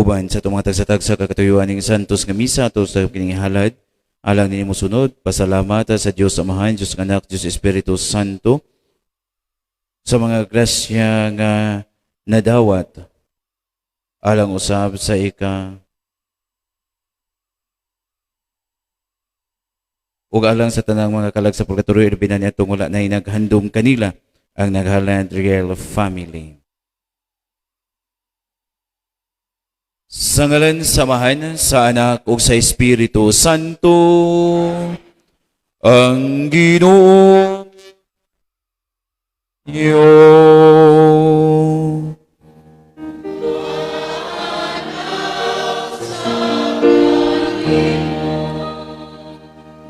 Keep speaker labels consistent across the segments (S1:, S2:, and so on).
S1: uban sa itong mga tagsatag sa kakatuyuan ng santos nga misa ato sa kinihalad. Alang ninyo mosunod, pasalamat sa Diyos Amahan, Diyos Anak, Diyos Espiritu Santo sa mga grasya nga nadawat alang usab sa ug alang sa tanang mga kalag sa purgatorio irbinan niya tungula na naghandom kanila ang Naghalad Real Family. Sa ngalan samahan sa Anak ug sa Espiritu Santo, ang Ginoo niyo.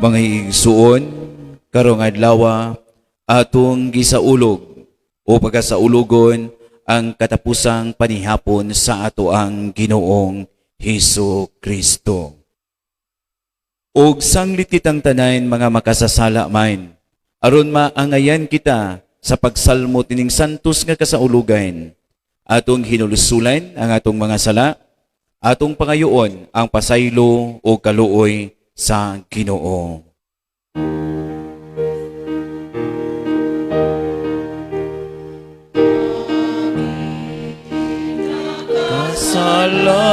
S1: Mga igsuon, karong adlaw atong gisaulog o pagkasaulogon ang katapusang panihapon sa ato ang Ginoong Hesu Kristo. Og sanglitit ang tanan mga makasasala man, aron maangayan kita sa pagsalmo tining santos nga kasaulugan, atong hinulusulan ang atong mga sala, atong pangayoon ang pasaylo o kaluoy sa Ginoo. Kasala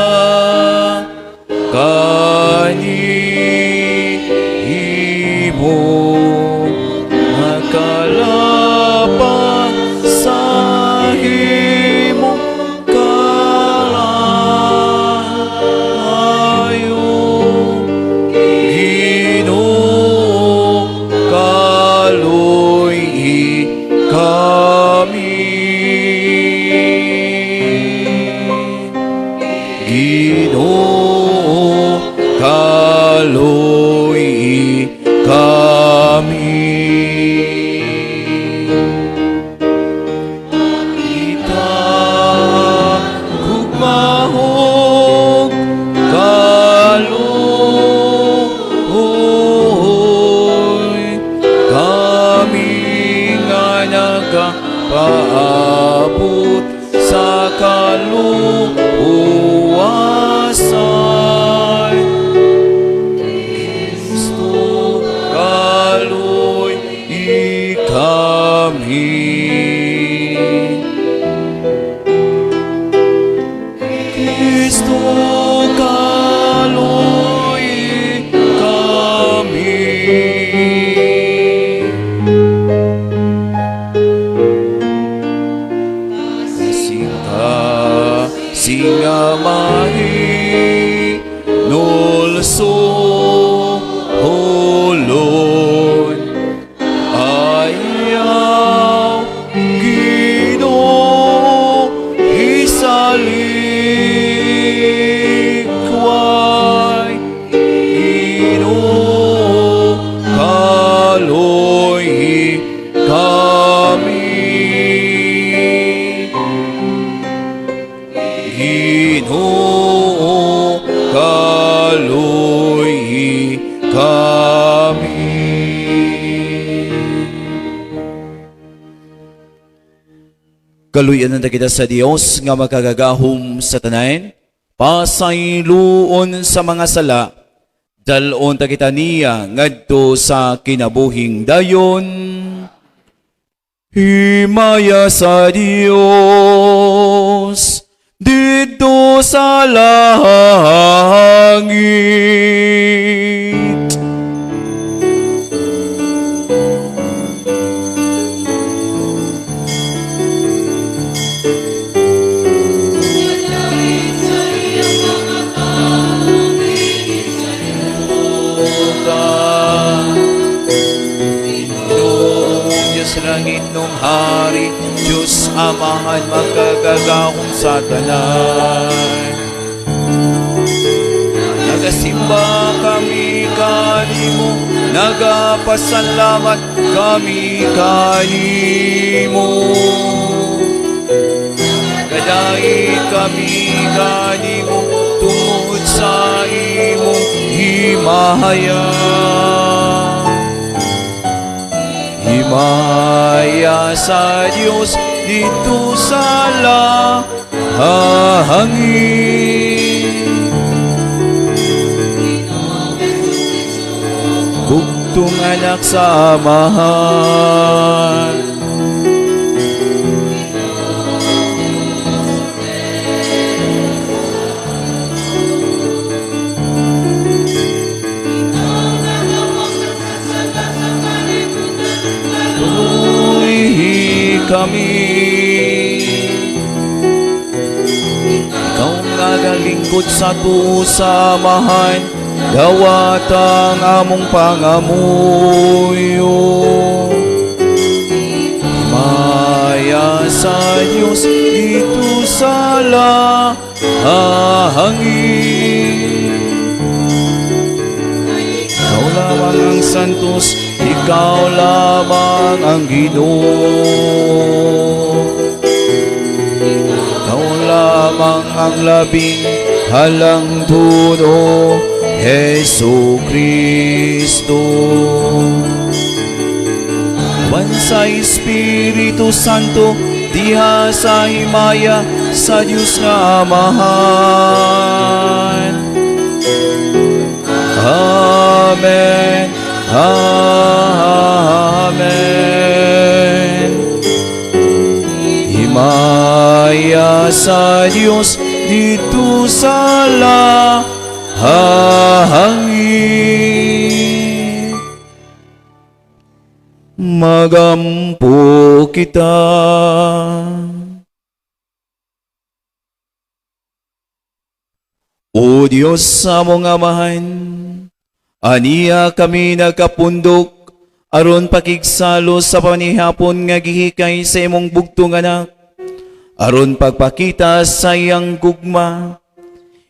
S1: kanimo nakalapa sa himong kalayo. Ginoo kaluy kami. Ginoo kaluy kami. Kita gugmahog kaluoy kami nga nagapaabot sa kaluoy. Kristo kaluy kami. Kristo kaluy kami. Singa mahi nulso holon ayaw Ginoo isalikway. Ginoo kaluy kami. Ginoo kaluy kami. Kaluyan na kita sa Dios nga makagagahom sa tanan, pasayloon sa mga sala, dalon ta kita niya ngadto sa kinabuhing dayon. Himaya sa Dios dito sa langit. Diyos langit nung hari, Diyos Amahan magkagagahong sa tanan. Nagasimba kami kanimo, nagapasalamat kami kanimo. Kadai kami kanimo tungod sa imong himaya. Himaya sa Diyos dito sa langit. bugtong anak sa amahan. Kami ikaw nga galingkod sa samahan, dawat ang among pangamuyo. Maya sa Diyos dito sa lahangin. Ikaw lamang ang santos, ikaw lamang ang Ginoo. Ikaw lamang ang labing halang tuno, Hesu Kristo. Wan sa Espiritu Santo, diha sa himaya sa Diyos nga Amahan. Amen. Amen. Himaya sa Diyos dito sa lahangin. Magampo kita. O Diyos sa among Amahan, aniya kami nagkapundok aron pakigsalo sa panihapon nga gihikay sa imong bugtong anak, aron pagpakita sa iyang gugma.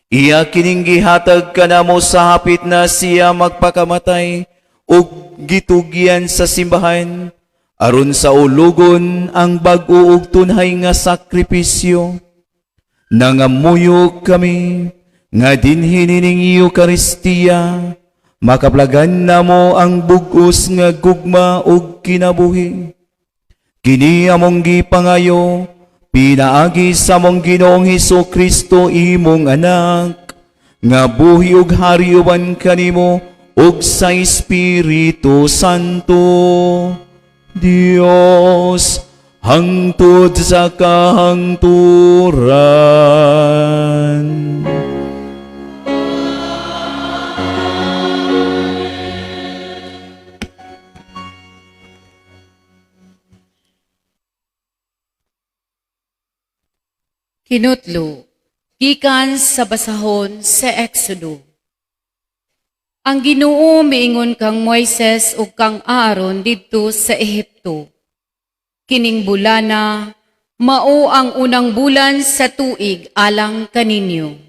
S1: Iya kining gihatag kanamo sa hapit na siya magpakamatay ug gitugyan sa simbahan, aron sa ulugon ang bag-o ug tunhay nga sakripisyo. Nangamuyog kami nga dinhi nining Eucharistia, makaplagan namo ang bug-os nga gugma ug kinabuhi. Kini among gipangayo, pinaagi sa among Ginoong Hesukristo imong anak, nga buhi ug hariuban kanimo ug sa Espiritu Santo, Dios hangtod sa kahangturan.
S2: Kinutlo, gikan sa basahon sa Exodo. Ang Ginoo miingon kang Moises ug kang Aaron didto sa Ehipto. Kining bulana mao ang unang bulan sa tuig alang kaninyo.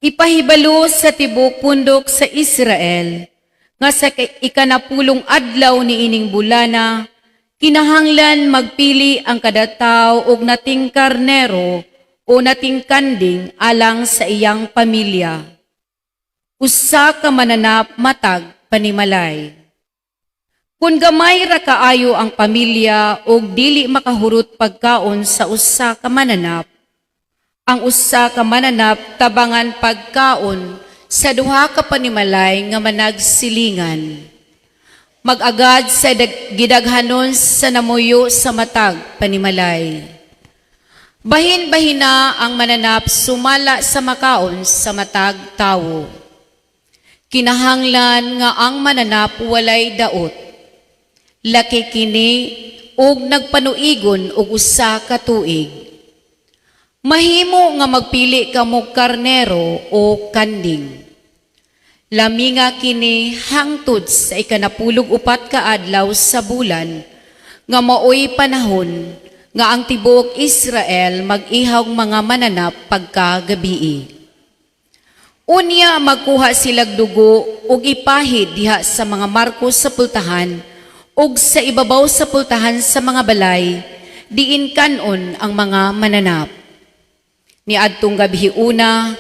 S2: Ipahibalo sa tibok pundok sa Israel nga sa ikanapulong adlaw ni ining bulana, kinahanglan magpili ang kada tawo og nating karnero o nating kanding alang sa iyang pamilya. Usa ka mananap matag panimalay. Kung gamay ra kaayo ang pamilya og dili makahurot pagkaon sa usa ka mananap, ang usa ka mananap tabangan pagkaon sa duha ka panimalay nga managsilingan. Mag-agad sa gidaghanon sa namuyo sa matag panimalay. Bahin-bahina ang mananap sumala sa makaon sa matag tawo. Kinahanglan nga ang mananap walay daot. Laki kini og nagpanuigon og usa ka tuig. Mahimo nga magpili kamo karnero o kanding. Laminga kini hangtod sa ikanapulog upat ka adlaw sa bulan, nga maoy panahon nga ang tibuok Israel mag-ihaw mga mananap pagkagabii. Unya magkuha silag dugo ug ipahid diha sa mga marko sa pultahan ug sa ibabaw sa pultahan sa mga balay, diin kanon ang mga mananap. Niadtong gabi una,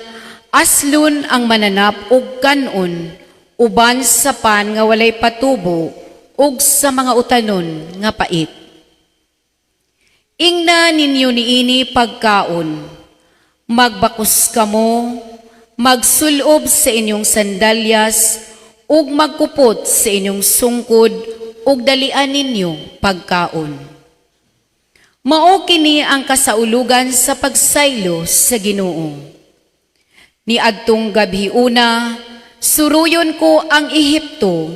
S2: aslon ang mananap ug kanon, uban sa pan nga walay patubo ug sa mga utanon nga pait. Ingna ninyo niini pagkaon, magbakos kamo, magsulob sa inyong sandalyas, ug magkupot sa inyong sungkod ug dalian ninyo pagkaon. Mao kini ang kasaulugan sa pagsaylo sa Ginoo. Niadtong gabi una, suruyon ko ang Ehipto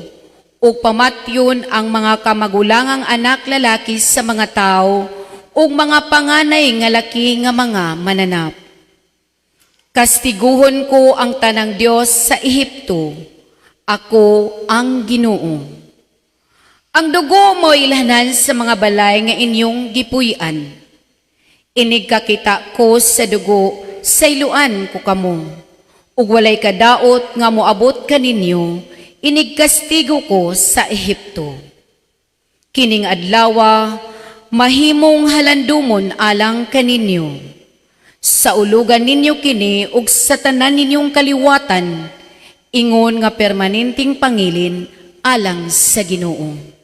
S2: ug pamatyon ang mga kamagulangang anak lalaki sa mga tao ug mga panganay nga laki nga mga mananap. Kastiguhon ko ang tanang Dios sa Ehipto. Ako ang Ginoo. Ang dugo mo ilhanan sa mga balay nga inyong gipuy-an. Inigkakita ko sa dugo, sayluan ko kamo. Ug walay kadaot nga moabot kaninyo, inigkastigo ko sa Ehipto. Kining adlawa, mahimong halandumon alang kaninyo. Sa ulugan ninyo kini ug sa tanan ninyong kaliwatan, ingon nga permanenteng pangilin alang sa Ginoo.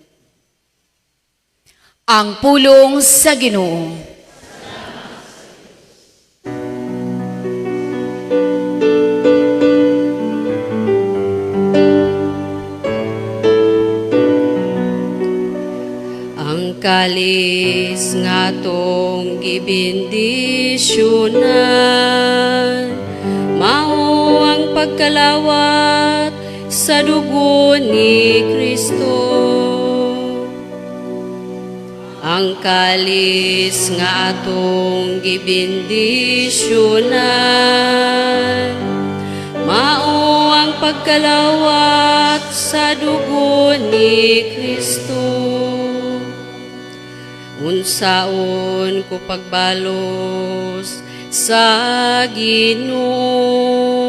S2: Ang pulong sa Ginoo.
S3: Ang kalis nga tong gibindisyonan, mao ang pagkalawat sa dugo ni Kristo. Ang kalis nga atong gibindisyonan, mao ang pagkalawat sa dugo ni Kristo. Unsaon ko pagbalos sa Ginoo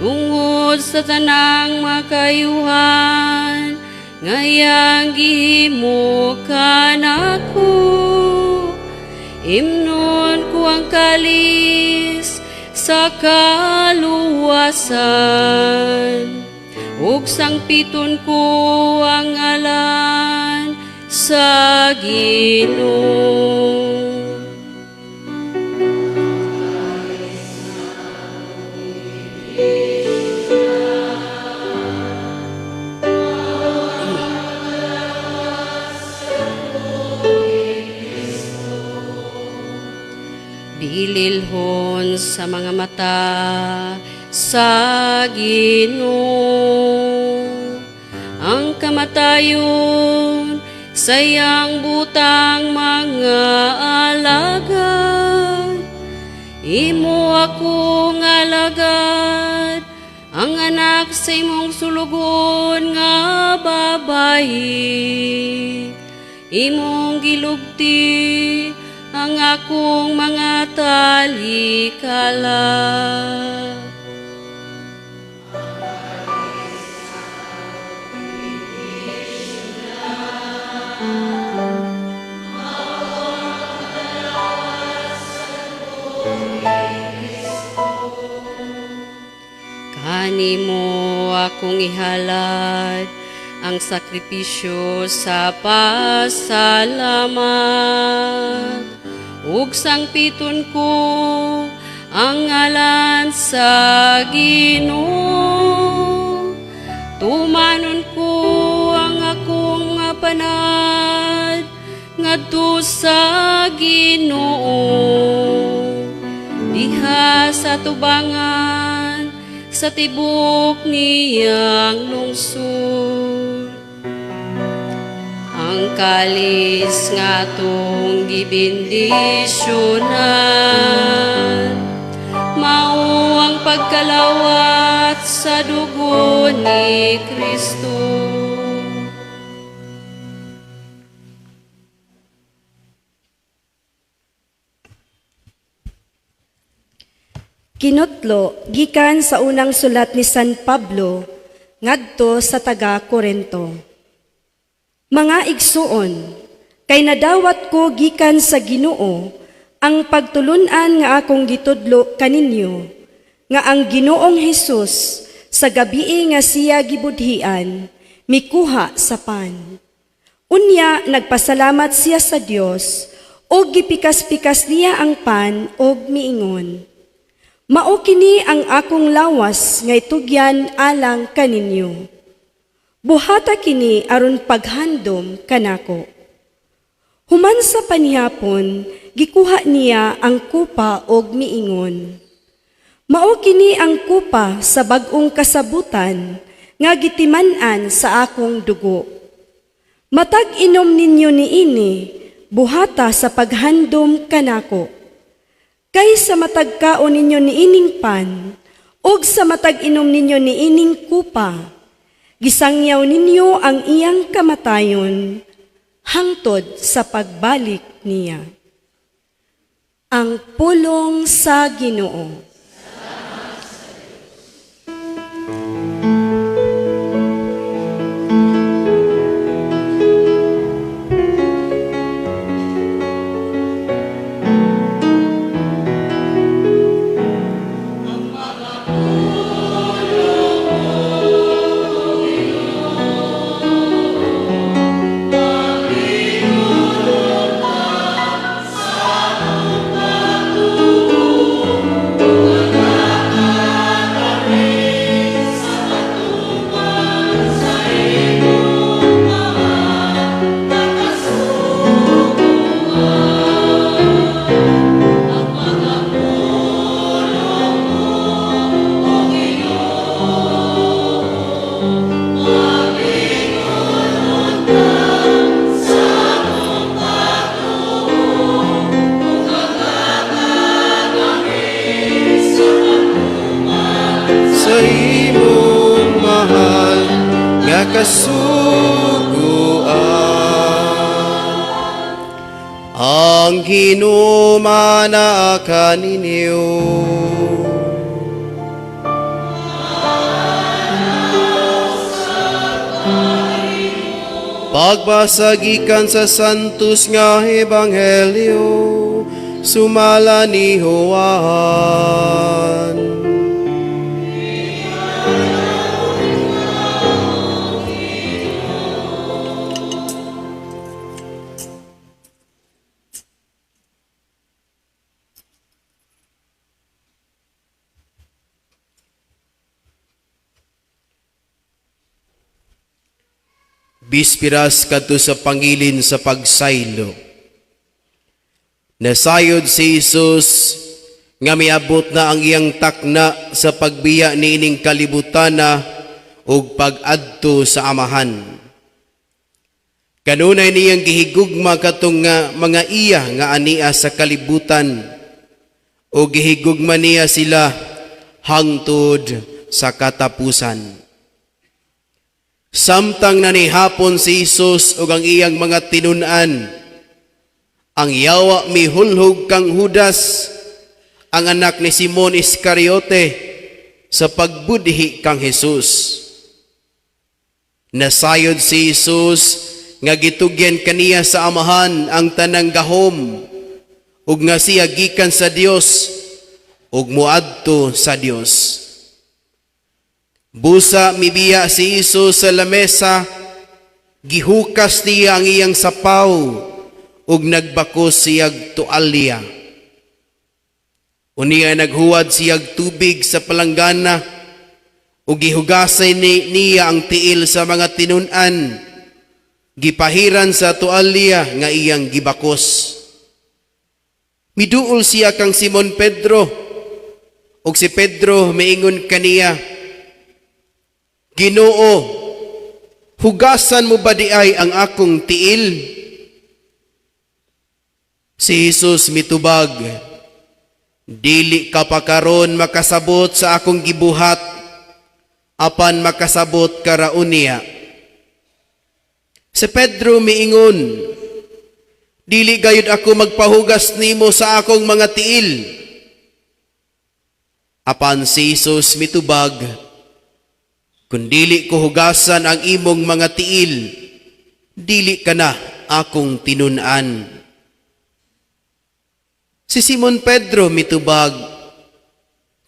S3: tungod sa tanang makayuhan ngayang gihimo kanako. Imnon ko ang kalis sa kaluwasan ug sangpiton ko ang ngalan sa Ginoo. Bililhon sa mga mata sa Ginoo ang kamatayon sayang butang mga alagad. Imo akong alagad, ang anak sa imong sulugon nga babayi. Imong gilugti ang akong mga talikala. Kanimo akong ihalad ang sakripisyo sa pasalamat, ug sangpiton ko ang ngalan sa Ginoo. Tumanon ko ang akong panad ngadto sa Ginoo, diha sa tubangan sa tibok niyang lungsod. Ang kalis nga tong gibindisyonan, mao ang pagkalawat sa dugo ni Kristo.
S4: Kinutlo gikan sa unang sulat ni San Pablo ngadto sa taga Corinto. Mga igsuon, kay nadawat ko gikan sa Ginoo ang pagtulunan nga akong gitudlo kaninyo, nga ang Ginoong Hesus sa gabii nga siya gibudhian mikuha sa pan. Unya nagpasalamat siya sa Dios ug gipikas-pikas niya ang pan ug miingon, Mao kini ang akong lawas nga itugyan alang kaninyo. Buhata kini aron paghandom kanako. Human sa panihapon, gikuha niya ang kupa og miingon. Mao kini ang kupa sa bag-ong kasabutan nga gitiman-an sa akong dugo. Matag inom ninyo niini, buhata sa paghandom kanako. Kay sa matag kaon ninyo niining pan, og sa matag inom ninyo niining kupa, gisangyaw ninyo ang iyang kamatayon hangtod sa pagbalik niya. Ang pulong sa Ginoo.
S5: Sa imong mahal nga kasuguan, ang hinumana kaninyo. Pagbasagikan sa santos nga ebanghelyo, sumala ni Juan. Bispiras kadto sa pangilin sa pagsaylo. Nasayod si Jesus nga miabot na ang iyang takna sa pagbiya niining kalibutana ug pag-adto sa amahan. Kanunay niyang gihigugma katong nga mga iya nga ania sa kalibutan o gihigugma niya sila hangtod sa katapusan. Samtang nanihapon si Jesus ug ang iyang mga tinun-an, ang yawa mihulhog kang Judas, ang anak ni Simon Iscariote, sa pagbudhi kang Jesus. Nasayod si Jesus nga gitugyan kaniya sa amahan ang tanang gahom ug nga siya gikan sa Dios ug muadto sa Dios. Busa mibiya si Jesus sa lamesa, gihukas niya ang iyang sapaw ug nagbakos siyag tualya. Unya naghuwad siyag tubig sa palanggana ug gihugasay niya ang tiil sa mga tinun-an, gipahiran sa tualya nga iyang gibakos. Miduol siya kang Simon Pedro ug si Pedro miingon kaniya, Ginoo, hugasan mo ba diay ang akong tiil? Si Jesus mitubag, dili ka pa karon makasabot sa akong gibuhat, apan makasabot ka raon niya. Si Pedro miingon, dili gayud ako magpahugas nimo sa akong mga tiil. Apan si Jesus mitubag, kung dili ko hugasan ang imong mga tiil, dili ka na akong tinun-an. Si Simon Pedro mitubag,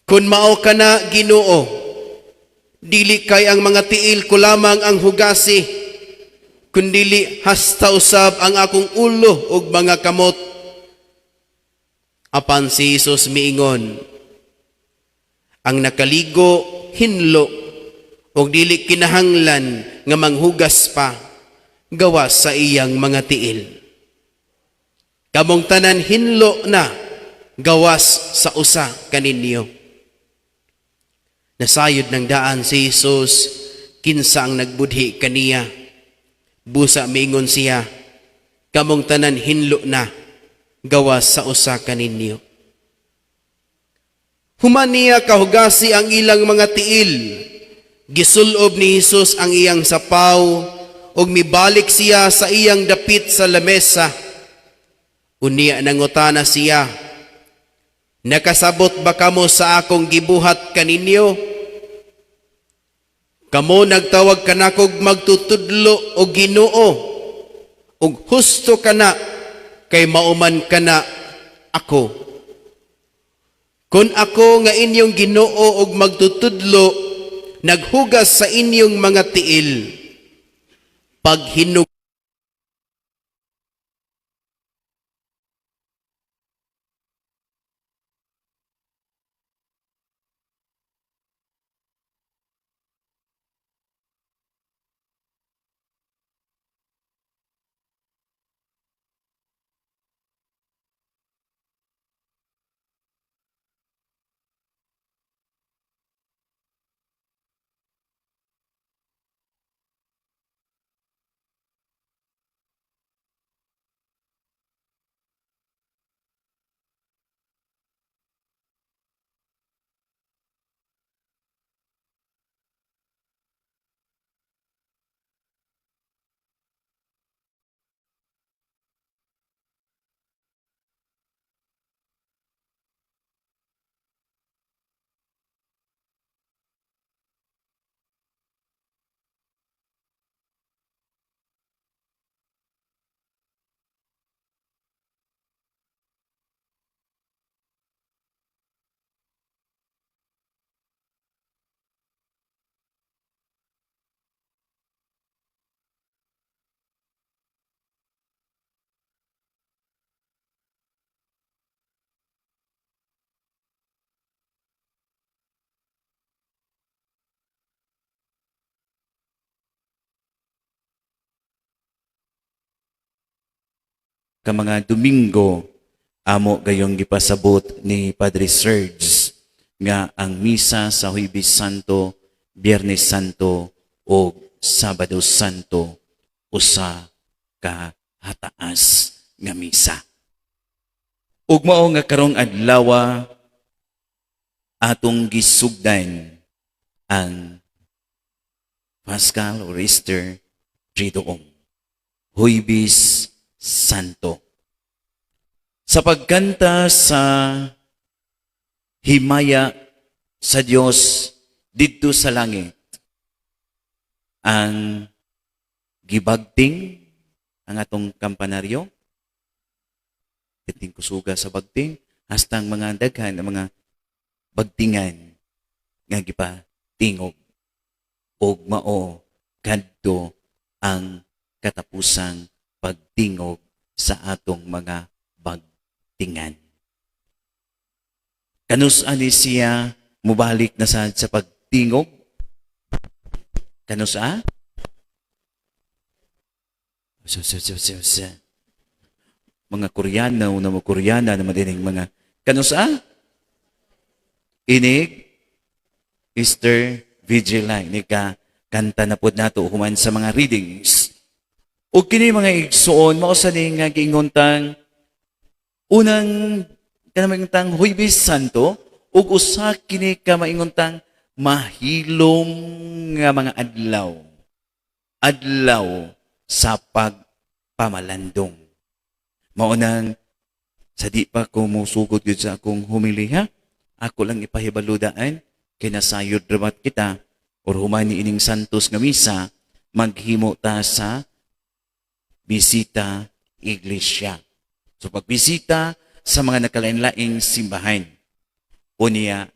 S5: kung mao ka na Ginoo, dili kay ang mga tiil ko lamang ang hugasi, kundili hasta usab ang akong ulo ug mga kamot. Apan si Jesus miingon, Ang nakaligo hinlo og dili kinahanglan nga manghugas pa gawas sa iyang mga tiil. Kamong tanan hinlo na gawas sa usa kaninyo. Nasayod ng daan si Jesus, kinsa ang nagbudhi kaniya. Busa mingon siya, kamong tanan hinlo na gawas sa usa kaninyo. Human niya kahugasi ang ilang mga tiil. Gisulob ni Jesus ang iyang sapaw ug mibalik siya sa iyang dapit sa lamesa. Unya nangutana siya, nakasabot ba kamo sa akong gibuhat kaninyo? Kamo nagtawag kanakog magtutudlo o Ginoo, ug husto kana kay mauman kana ako. Kung ako nga inyong Ginoo ug magtutudlo, naghugas sa inyong mga tiil, paghinug
S1: ka mga Domingo, amo gayong gipasabot ni Padre Serge nga ang misa sa Huwebes Santo, Biyernes Santo o Sabado Santo usa ka hataas nga misa. Ug mao nga karong adlaw atong gisugdan ang Paschal or Easter Triduum, Huwebes Santo. Sa pagkanta sa himaya sa Dios didto sa langit, ang gibagting ang atong kampanaryo, titing kusuga sa bagting, hastang mga daghan ang mga bagtingan nga gipatingog ug mao kadto ang katapusang pagtingog sa atong mga bagtingan. Kanus-an ni siya mubalik na sa pagtingog? Kanus-a? Mga Koreano na mga Koreana na madining mga kanus-a? Inig Easter Vigil line. Inig ka kanta na po nato human sa mga readings. O kini mga igsuon, mausa ni nga giingontang unang kanamingtang Huwebes Santo, ug usa kini ka maingontang mahilom nga mga adlaw. Adlaw sa pagpamalandong. Maunang sa di pa ko musugod yun sa akong humiliha, ako lang ipahibaludaan, kinasayod ramat kita, or humani ining santos nga misa, maghimo ta sa bisita iglesia. So pagbisita sa mga nakalain-laing simbahan, unya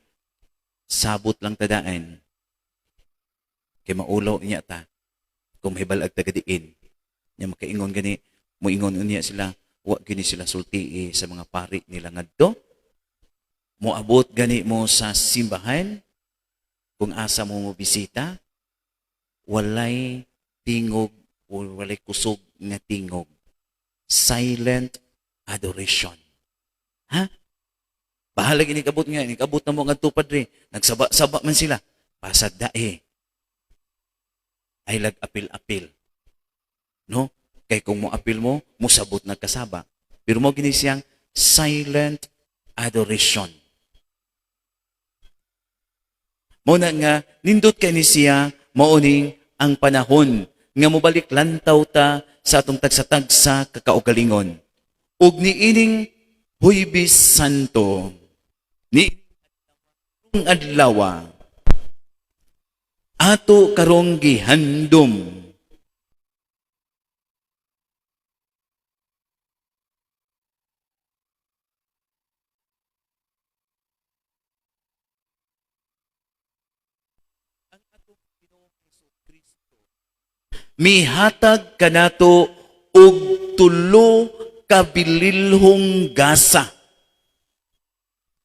S1: sabot lang tadaan, kay maulaw niya ta, kung mahibalag tagadiin, niya makaingon gani, moingon niya sila, wa gini sila sultii sa mga pari nila ngadto, moabot gani mo sa simbahan, kung asa mo mo bisita, walay tingog o walay kusog nga tingog. Silent adoration. Ha? Bahala inikabot nga, inikabot na mo nga tupad rin. Nagsaba-saba man sila. Pasad dae. Ay lag-apil-apil. No? Kay kung mo apil mo, musabot na kasaba. Pero mo gini siyang silent adoration. Muna nga, nindot kay ni siya, mauning ang panahon nga mobalik lantaw ta sa atong tagsa-tagsa kakaugalingon. Ug niining Huwebes Santo, ni adlaw ato karong gihandom mihatag kanato og tulo ka bililhong gasa.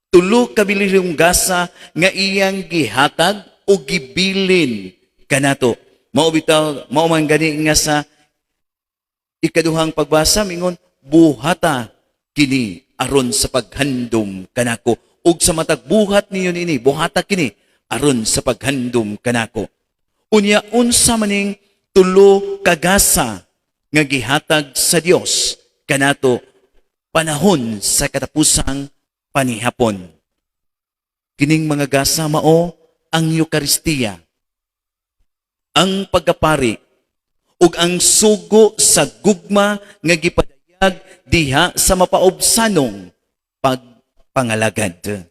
S1: Tulo ka bililhong gasa nga iyang gihatag o gibilin kanato. Mao bitaw, mao man gani nga sa ikaduhang pagbasa mingon buhata kini aron sa paghandom kanako. Ug sa matag buhat niyo nini, buhata kini aron sa paghandom kanako. Unya unsa maning tulo kagasa nga gihatag sa Dios kanato panahon sa katapusang panihapon. Kining mga gasa mao ang Eukaristiya, ang pagkapari ug ang sugo sa gugma nga gipadayag diha sa mapaobsanong pagpangalagad.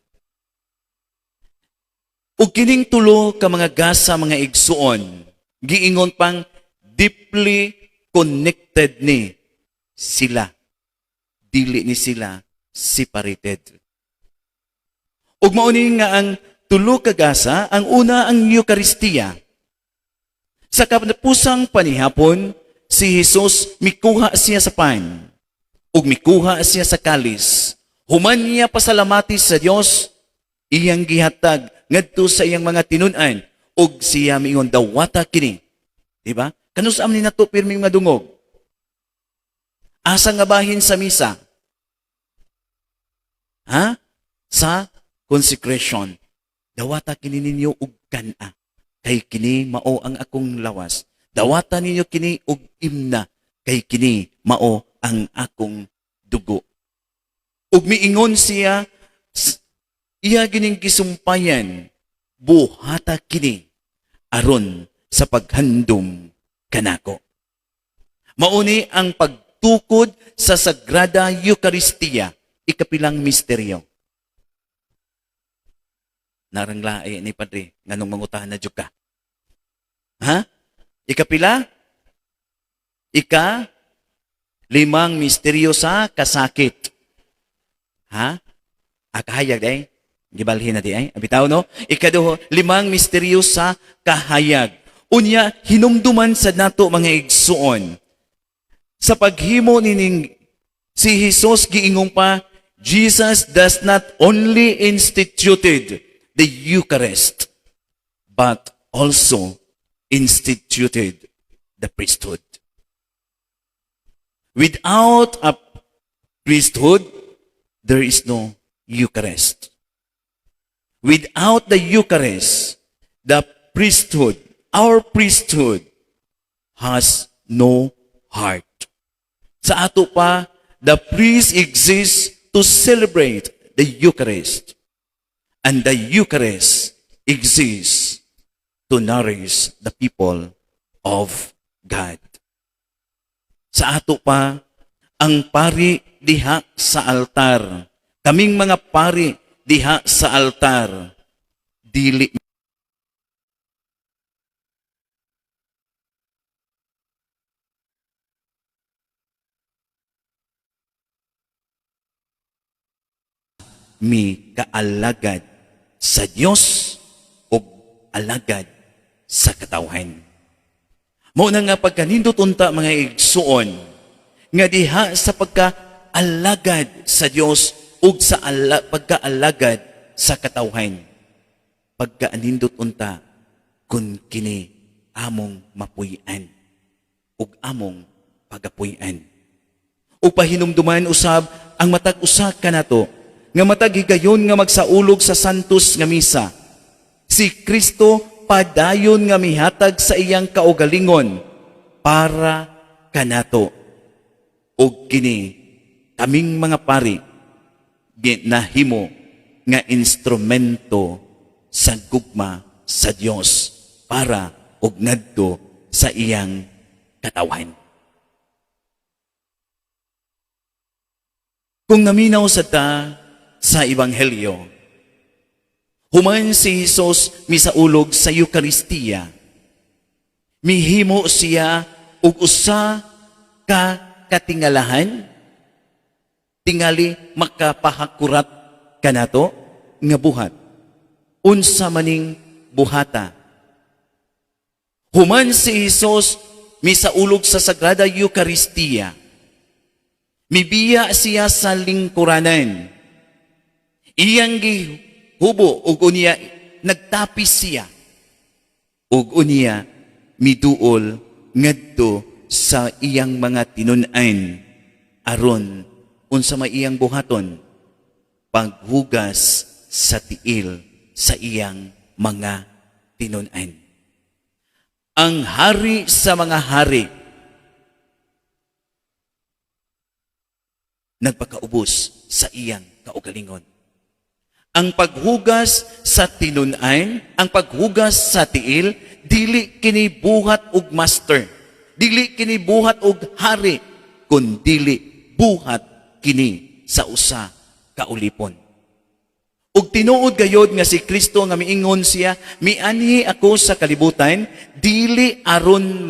S1: Ug kining tulo ka mga gasa mga igsuon, giingon pang deeply connected ni sila. Dili ni sila separated. Ug mao ni nga ang tulo ka gasa, ang una ang Eukaristiya. Sa katapusang panihapon, si Jesus mikuha siya sa pan ug mikuha siya sa kalis. Human niya pasalamati sa Dios, iyang gihatag ngadto sa iyang mga tinun-an ug siya miingon dawata kini. Di ba? Kanus am ni nato pirming madungog. Asa nga bahin sa misa? Ha? Sa consecration. Dawata kini ninyo og kana. Kay kini mao ang akong lawas. Dawata ninyo kini og imna. Kay kini mao ang akong dugo. Ug miingon siya, iya gining gisumpayan, buhata kini aron sa paghandom kanako. Mauni ang pagtukod sa Sagrada Eucharistia, ikapilang misteryo. Naranglae ni Padre, nganong mangutahan na dyan ka. Ha? Ikapila? Limang misteryo sa kasakit. Ha? Akahayag day? Gibalhin na di ay? Abitaw no? Ikaduho, limang misteryo sa kahayag. Unya, hinumduman sa nato mga igsuon. Sa paghimo nining si Jesus giingong pa, Jesus does not only instituted the Eucharist, but also instituted the priesthood. Without a priesthood, there is no Eucharist. Without the Eucharist, the priesthood, our priesthood, has no heart. Sa ato pa, the priest exists to celebrate the Eucharist. And the Eucharist exists to nourish the people of God. Sa ato pa, ang pari diha sa altar. Kaming mga pari diha sa altar. Dili mi kaalagad sa Dios o alagad sa katawhan. Mao na nga pagkanindot unta mga igsuon nga diha sa pagkaalagad sa Dios ug sa pagkaalagad sa katawhan. Pagkaanindot unta, kun kini among mapuy-an, ug among pagapuy-an. O pahinumduman usab ang matag usa kanato, nga matag higayon nga magsaulog sa santos nga misa. Si Kristo padayon nga mihatag sa iyang kaugalingon para kanato. O kini kaming mga pari ginahimo nga instrumento sa gugma sa Dios para og ngadto sa iyang katawhan. Kung naminaw sa ta sa Ebanghelyo, human si Jesus misaulog sa Eucharistia, mihimo siya og usa ka katingalahan, tingali makapahakurat kanato nga buhat. Unsa maning buhata. Human si Jesus misaulog sa Sagrada Eucharistia, mibiya siya sa lingkuranan. Iyang gihubo ug unya nagtapis siya. Ug unya miduol ngadto sa iyang mga tinun-an aron unsa may iyang buhaton, paghugas sa tiil sa iyang mga tinun-an. Ang hari sa mga hari nagpakaubos sa iyang kaugalingon. Ang paghugas sa tinun-an, ang paghugas sa tiil, dili kini buhat og master, dili kini buhat og hari, kun dili buhat kini sa usa ka ulipon. Ug tinuod gayod nga si Kristo nga miingon siya, mianhi ako sa kalibutan, dili aron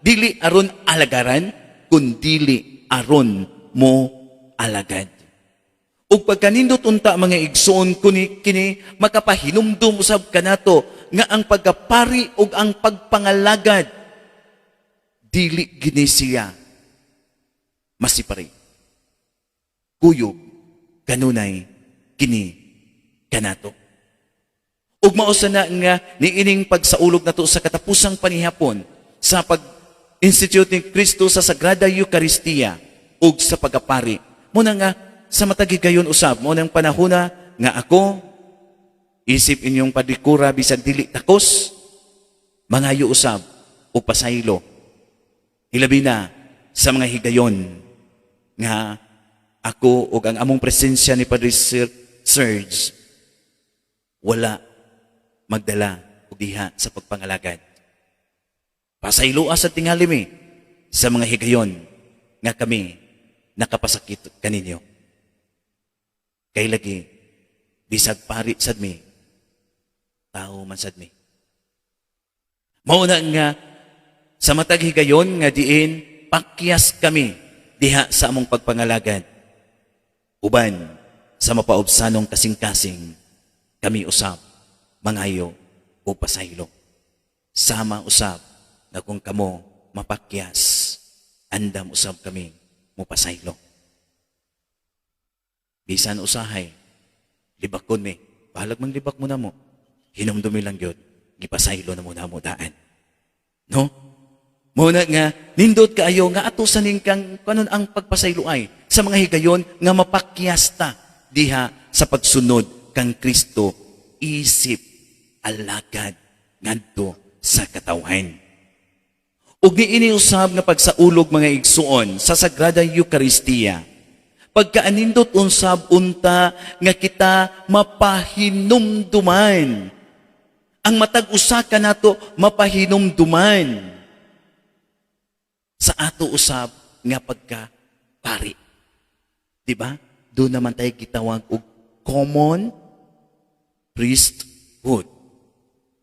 S1: dili aron alagaran, kun dili aron mo alagad. Ug pagkanindot unta mga igsoon kini makapahinumdum usab kanato nga ang pagkapari ug ang pagpangalagad dili gini siya masipari. Kuyog kanunay kini kanato. Ug mao sana nga niining pagsaulog nato sa katapusang panihapon sa pag-institute ni Kristo sa Sagrada Eucharistia ug sa pagapari. Muna nga sa matagigayon usab mo nang panahona nga ako isip inyong padikura bisag dili takos mangayo usab o pasaylo. Hilabi na sa mga higayon nga ako ug ang among presensya ni Padre Serge wala magdala og diha sa pagpangalagad. Pasayloa sa tingali mi sa mga higayon nga kami nakapasakit kaninyo. Kay lagi, bisag pari sad mi, tao man sad mi. Mauna nga, sa matag higayon nga diin, pakyas kami diha sa among pagpangalagad. Uban, sa mapaubsanong kasing-kasing, kami usab, mangayo o pasaylo. Sama usab na kung kamo mapakyas, andam usab kami mo pasaylo. Bisan usahay, libakon mi. Bahalag mang libak mo na mo. Hinumdumi lang yun. Gipasaylo na mo na mo daan. No? Muna nga, nindot kaayo nga ato saning kang kanon ang pagpasaylo ay sa mga higayon nga mapakyasta diha sa pagsunod kang Kristo isip alagad ngadto sa katawhan. Ug niini usab nga pagsaulog mga igsuon sa Sagrada Eucharistia. Pagkaanindot unsab unta nga kita mapahinumduman. Ang matag usa ka nato mapahinumduman sa ato usab nga pagka-pari. Di ba? Doon naman tayo gitawag og common priesthood.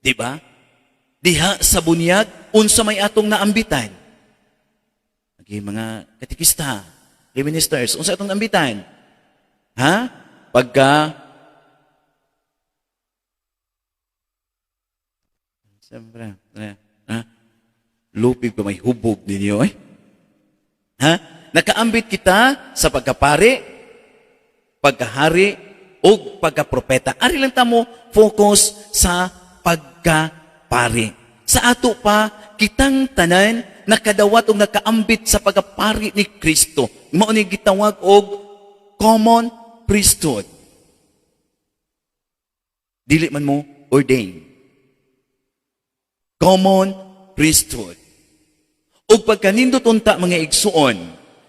S1: Di ba? Diha sa bunyag unsa may atong naambitan. Mga katikista, ministers, unsa atong ambitan? Ha? Pagka siyempre, ha? Lupig pa may hubog ninyo, eh? Ha? Nakaambit kita sa pagkapari, pagkahari, o pagkapropeta. Ari lang tamo focus sa pagkapari. Sa ato pa, kitang tanan nakadawat o nakaambit sa pagkapari ni Kristo. Mao ni gitawag og common priesthood. Dili man mo ordain. Common priesthood. Ug pagkanindot unta mga igsuon,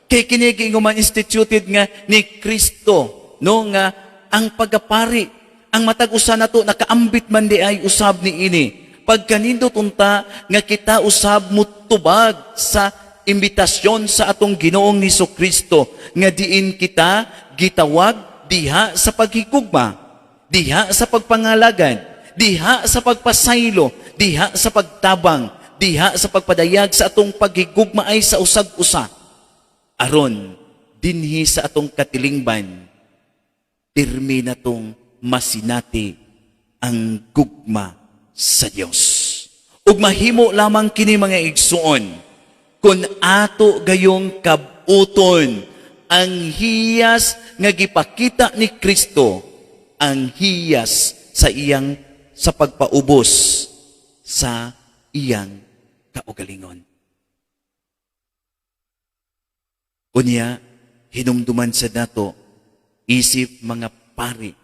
S1: kay kini giingon instituted nga ni Kristo, no, nga ang pagapari, ang matag usa nato nakaambit man di ay usab ni ini. Pagkanindot unta nga kita usab mutubag sa imbitasyon sa atong Ginoong ni Kristo nga diin kita gitawag diha sa paghigugma, diha sa pagpangalagan, diha sa pagpasaylo, diha sa pagtabang, diha sa pagpadayag sa atong paghigugma ay sa usag-usa. Aron, dinhi sa atong katilingban, pirmi na tong masinati ang gugma sa Dios. Ug mahimo lamang kini mga igsuon, kung ato gayong kabuton ang hiyas nga gipakita ni Kristo, ang hiyas sa iyang sa pagpaubos sa iyang kaugalingon. Unya, hinumduman sa dato, isip mga pari,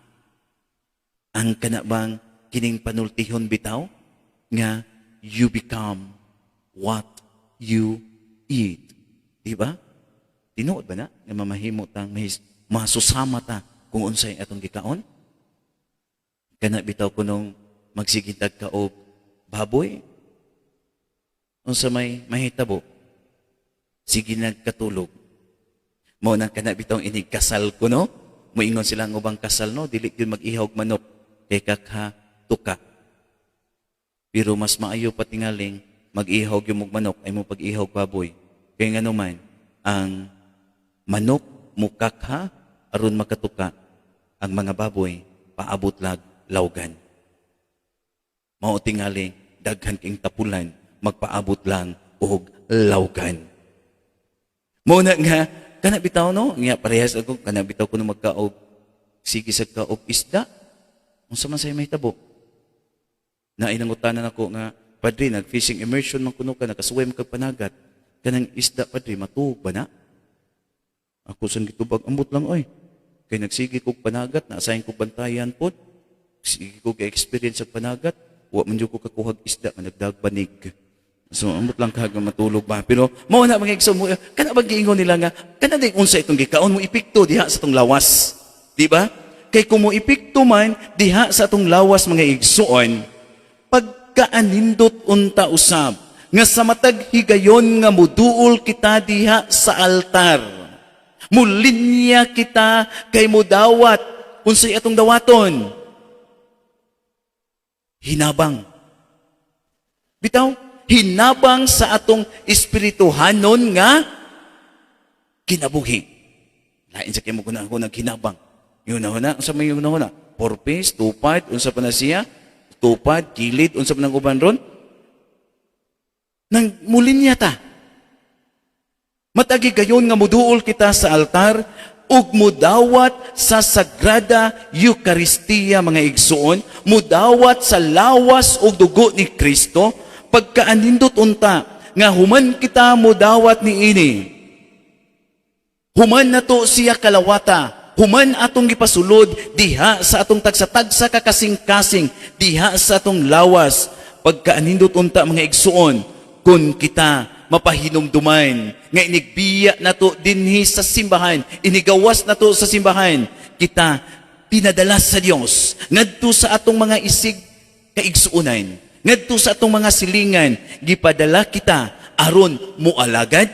S1: ang kanabang kining panultihon bitaw, nga you become what you eat. Diba? Tinuod ba na? Nga mamahimo tang masusama ta kung unsay atong gikaon? Kana bitaw ko nung magsigitag ka og baboy, unsa may mahitabo, sige nagkatulog. Mao nang kana bitaw inig kasal ko, no? Moingon sila ang ubang kasal, no? Dili yun mag-ihaw og manok kay kakha tuka. Pero mas maayo patingaling mag-ihaw yung manok ay mo pag-ihaw baboy. Kaya nga naman, ang manok mukakha aron makatuka, ang mga baboy paabot lag lawgan. Mao tingaling daghan king tapulan magpaabot lang og lawgan. Mao na nga kana bitaw, no, nga parehas ako kana bitaw kuno magkaog sige sa kaog isda. Unsa man say mahitabo? Na inangutanan ako nga, padre, nag-fishing immersion man kuno ka, nakaswim kag panagat. Kanang isda, padre, matuog ba na? Ako sang gitubag, ambot lang, oy. Kay nagsigi kog panagat, na-assign kog bantayan pod. Sige kog experience sa panagat, wa man jud ko kakuhag isda, nga nagdagbanig. So, ambot lang kag matulog ba. Pero, mao na mga igsoon mo, kana ba giingon nila nga, kana din unsa itong gikaon mo ipikto diha sa itong lawas. Di ba? Kay kung mo ipikto man diha sa itong lawas mga igsoon, pagkaanindot unta usab nga sa matag higayon nga muduol kita diha sa altar, mulinya kita kay mudawat unsay atong dawaton, hinabang bitaw, hinabang sa atong espirituhanon nga kinabuhi. Lain sa kimo kuna ako naghinabang yun na unsa may yun na purpose, tupad, unsa pa na siya, tupad, kilid, unsa pa ng uban ron, nang mulinya ta. Matagi gayon nga muduol kita sa altar, ug mudawat sa Sagrada Eucharistia mga igsuon, mudawat sa lawas ug dugo ni Kristo, pagkaanindot unta, nga human kita mudawat ni ini. Human na to siya kalawata, human atong gipasulod diha sa atong tagsa-tagsa kakasing-kasing diha sa atong lawas, pagkaanindot unta mga igsuon, kun kita mapahinumduman nga inigbiya nato dinhi sa simbahan, inigawas nato sa simbahan, kita pinadala sa Dios ngadto sa atong mga isig kaigsuonan, ngadto sa atong mga silingan, gipadala kita aron mualagad,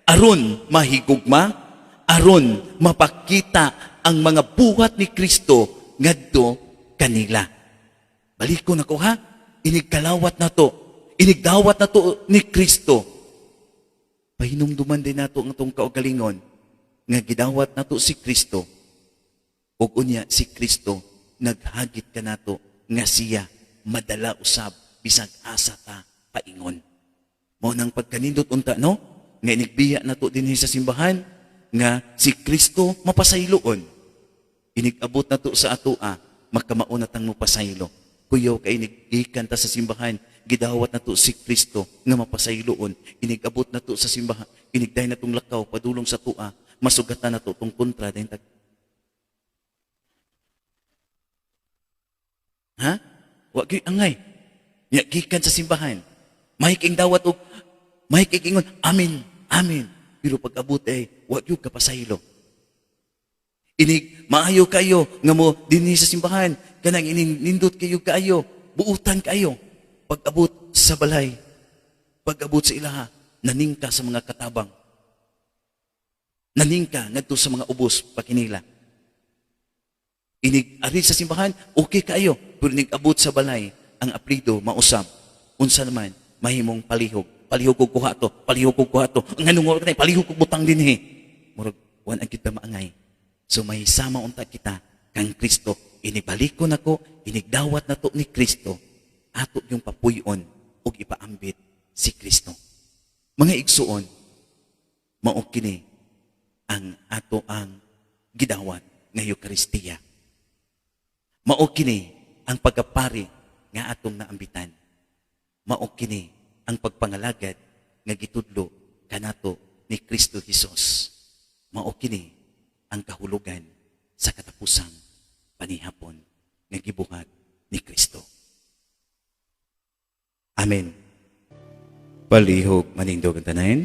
S1: aron mahigugma, aron mapakita ang mga buhat ni Kristo ngadto kanila. Balikon ako ha, inigkalawat na to, inigdawat na to ni Kristo. Pahinumduman din nato ang itong kaugalingon nga gidawat nato si Kristo. Ug unya si Kristo naghagit ka nato nga siya madala usab bisag asa ta paingon. Mao nang pagkanindot unta, no, nga inigbiya nato dinhi sa simbahan nga si Kristo mapasayloon. Inigabot na to sa atoa, magkamaunatang mo pasaylo. Kuyaw kay inigikan ta sa simbahan, gidawat na to si Kristo nga mapasayloon. Inigabot na to sa simbahan, inigday na tong lakaw, padulong sa tua, masugatan na to tong kontra. Ha? Wag gyud angay. Nya gikan sa simbahan. May king dawat og may king ingon, amin, amin. Pero pag abot wag gyud ka pasaylo. Inig maayo kayo nga mo dinhi sa simbahan, kanang nindot kayo kaayo, buutan kayo. Pag abot sa balay, pag abot sa ilaha, naningka sa mga katabang. Naningka ngadto sa mga ubos pakinila. Inig ari sa simbahan, okay kayo. Pero nag-abot sa balay, ang aprido mausab. Unsa naman, mahimong palihog. Palihog kog kuha to, palihog kog kuha to. Ang anong oras na, palihog kog butang din Murag, wan ang kita maangay. So may sama unta kita kang Kristo. Inibaliko na ko, inigdawat na to ni Kristo. Ato yung papuyon o ipaambit si Kristo. Mga igsuon, mao kini ang ato ang gidawat nga Eucharistia. Mao kini ang pagkapari nga atong naambitan. Mao kini ang pagpangalagad nga gitudlo kanato ni Kristo Jesus. Mao kini ang kahulugan sa katapusang panihapon nga gibuhat ni Kristo. Amen. Palihog manindog ang tanan.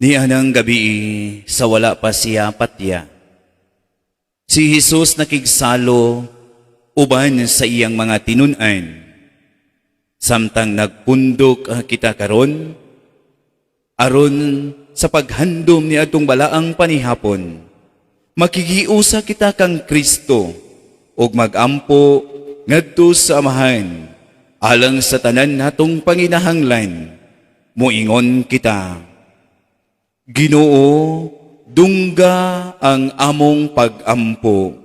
S1: Ni anang gabi sa wala pa siya patya, si Jesus nakigsalo uban sa iyang mga tinunan. Samtang nagpundok kita karon, aron sa paghandom ni atong balaang panihapon, makigiusa kita kang Kristo ug magampo ngadto sa amahan alang sa tanan natong panginahanglan. Moingon kita, Ginoo, dungga ang among pag-ampo.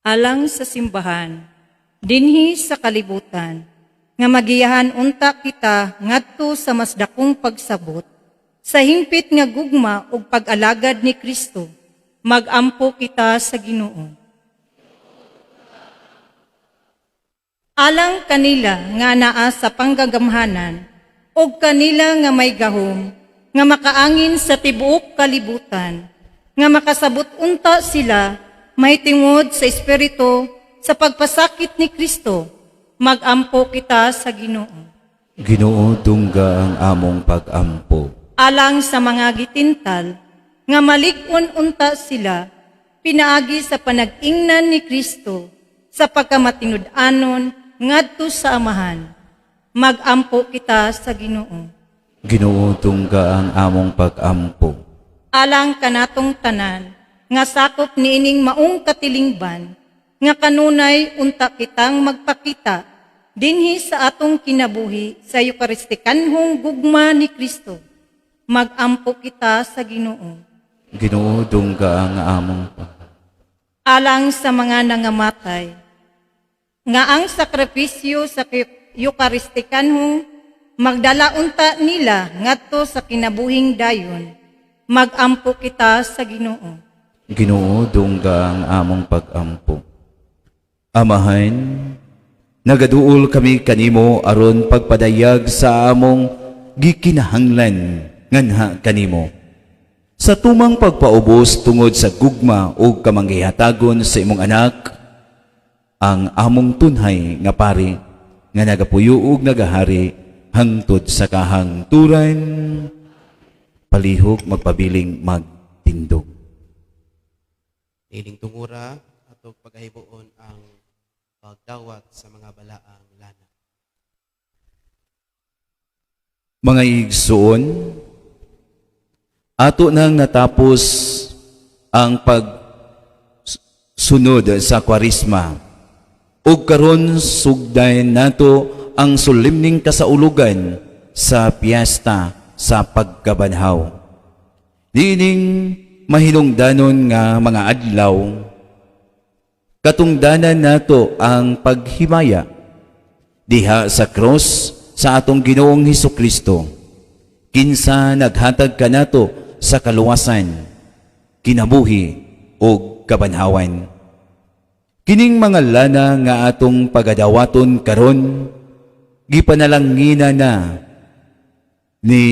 S3: Alang sa simbahan, dinhi sa kalibutan, nga magiyahan unta kita ngadto sa mas dakong pagsabot, sa hingpit nga gugma ug pag-alagad ni Kristo, magampo kita sa Ginoo. Alang kanila nga naa sa panggagamhanan, ug kanila nga may gahom, nga makaangin sa tibuok kalibutan, nga makasabot unta sila, may tingod sa Espiritu sa pagpasakit ni Kristo, magampo kita sa Ginoo.
S1: Ginoo, dungga ang among pag-ampo.
S3: Alang sa mga gitintal, nga malig-on unta sila, pinaagi sa panag-ingnan ni Kristo, sa pagkamatinud-anon ngadto sa amahan, magampo kita sa Ginoo.
S1: Ginoo, dungga ang among pag-ampo.
S3: Alang kanatong tanan, nga sakop niining maong katilingban, nga kanunay unta kitang magpakita, dinhi sa atong kinabuhi sa Eukaristikanhong gugma ni Kristo, magampo kita sa Ginoo.
S1: Ginoo, dungga ang among
S3: Alang sa mga nangamatay, nga ang sakripisyo sa Eukaristikanhong magdala unta nila ngadto sa kinabuhing dayon, magampo kita sa Ginoo.
S1: Ginoo, dungga ang among pag-ampo. Amahan, nagaduol kami kanimo aron pagpadayag sa among gikinahanglan nganha kanimo. Sa tumang pagpaubos tungod sa gugma o kamanggihatagon sa imong anak, ang among tunhay nga pari nga nagapuyo ug nagahari hangtod sa kahangturan, palihog magpabiling magtindog.
S5: Ining tungura atong pagkahibuon ang pagdawat sa mga balaang lana.
S1: Mga igsoon, ato nang natapos ang pagsunod sa Kwaresma ug karon sugdayen nato ang solemning kasaulugan sa piyesta sa pagkabanhaw. Dining mahinungdanon nga mga adlaw, katungdanan nato ang paghimaya diha sa cross sa atong Ginoong Hesukristo. Kinsa naghatag kanato sa kaluwasan, kinabuhi o kabanhawan. Kining mga lana nga atong pagadawaton karon, gipanalangina na ni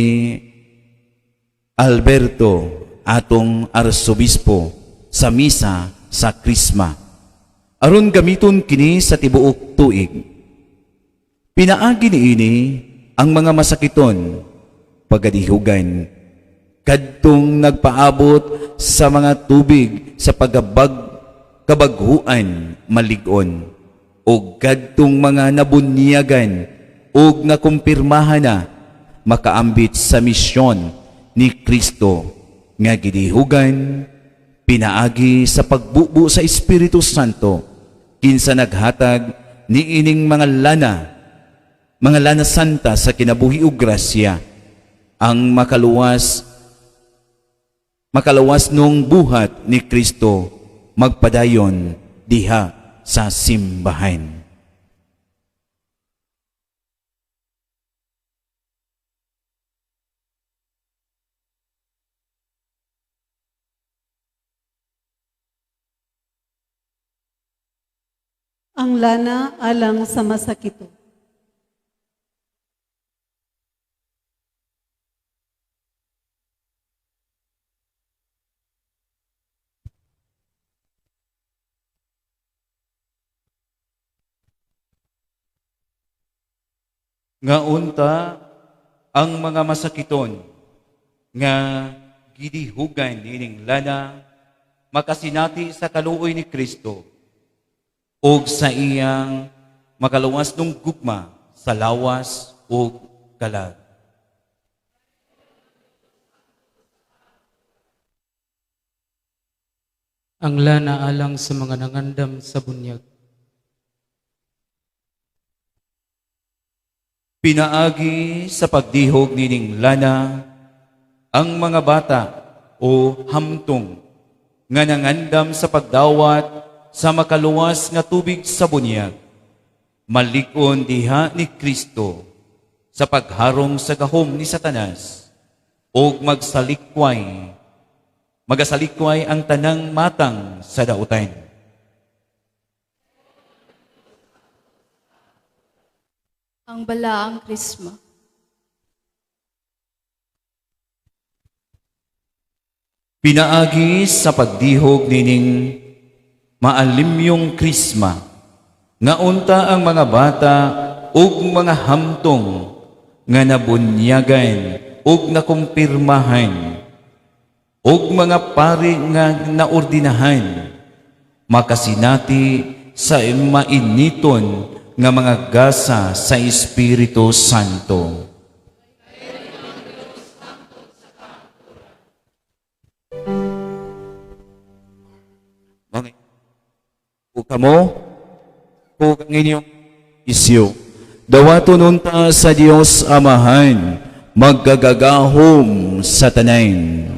S1: Alberto, atong arsobispo, sa misa sa Krisma. Aron gamiton kini sa tibuok tuig. Pinaagi niini ang mga masakiton, pagadihugan, kadtong nagpaabot sa mga tubig sa kabaghuan maligon, o kadtong mga nabunyagan o nakumpirmahan na makaambit sa misyon ni Kristo nga gidihugan, pinaagi sa pagbubo sa Espiritu Santo, kinsa naghatag ni ining mga lana santa sa kinabuhi ug grasya, ang makaluwas nung buhat ni Kristo magpadayon diha sa simbahan.
S6: Ang lana alang sa masakito.
S1: Nga unta ang mga masakiton nga gidihugan ining lana makasinati sa kaluoy ni Kristo ug sa iyang makaluwas nung gugma sa lawas ug kalag.
S7: Ang lana alang sa mga nangandam sa bunyag.
S1: Pinaagi sa pagdihog nining lana ang mga bata o hamtong nga nangandam sa pagdawat sa makaluwas nga tubig sa bunyag, malig-on diha ni Kristo sa pagharong sa gahom ni Satanas o magasalikway ang tanang matang sa dautan.
S8: Ang balaang Krisma.
S1: Pinaagi sa pagdihog nining maalimyong Krisma, nga unta ang mga bata ug mga hamtong nga nabunyagan ug nakumpirmahan ug mga pari nga naordinahan, makasinati sa mainiton nga mga gasa sa Espiritu Santo. Okay. Kamo, kung ang inyong isyo, dawaton unta sa Dios Amahan, maggagagahom sa tanan.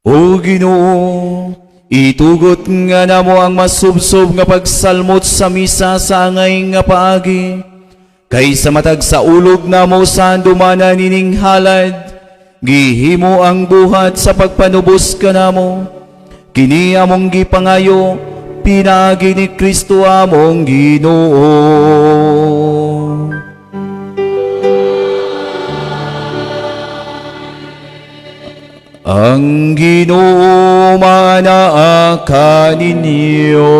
S1: O Ginoo, itugot nga namo ang masubsob nga pagsalmot sa misa sa angay nga paagi, kaysa matag sa ulog namo sa dumana nining halad, gihimo ang buhat sa pagpanubos kanamo. Kini among gipangayo, pinaagi ni Kristo among Ginoo. Ang Ginoo manaa kaninyo.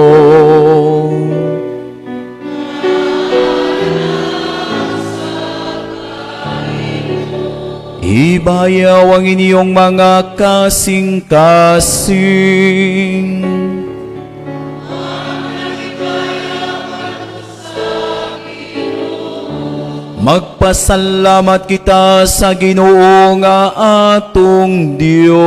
S1: Ibayaw ang inyong mga kasing-kasing. Magpasalamat kita sa Ginoo nga atong Dios.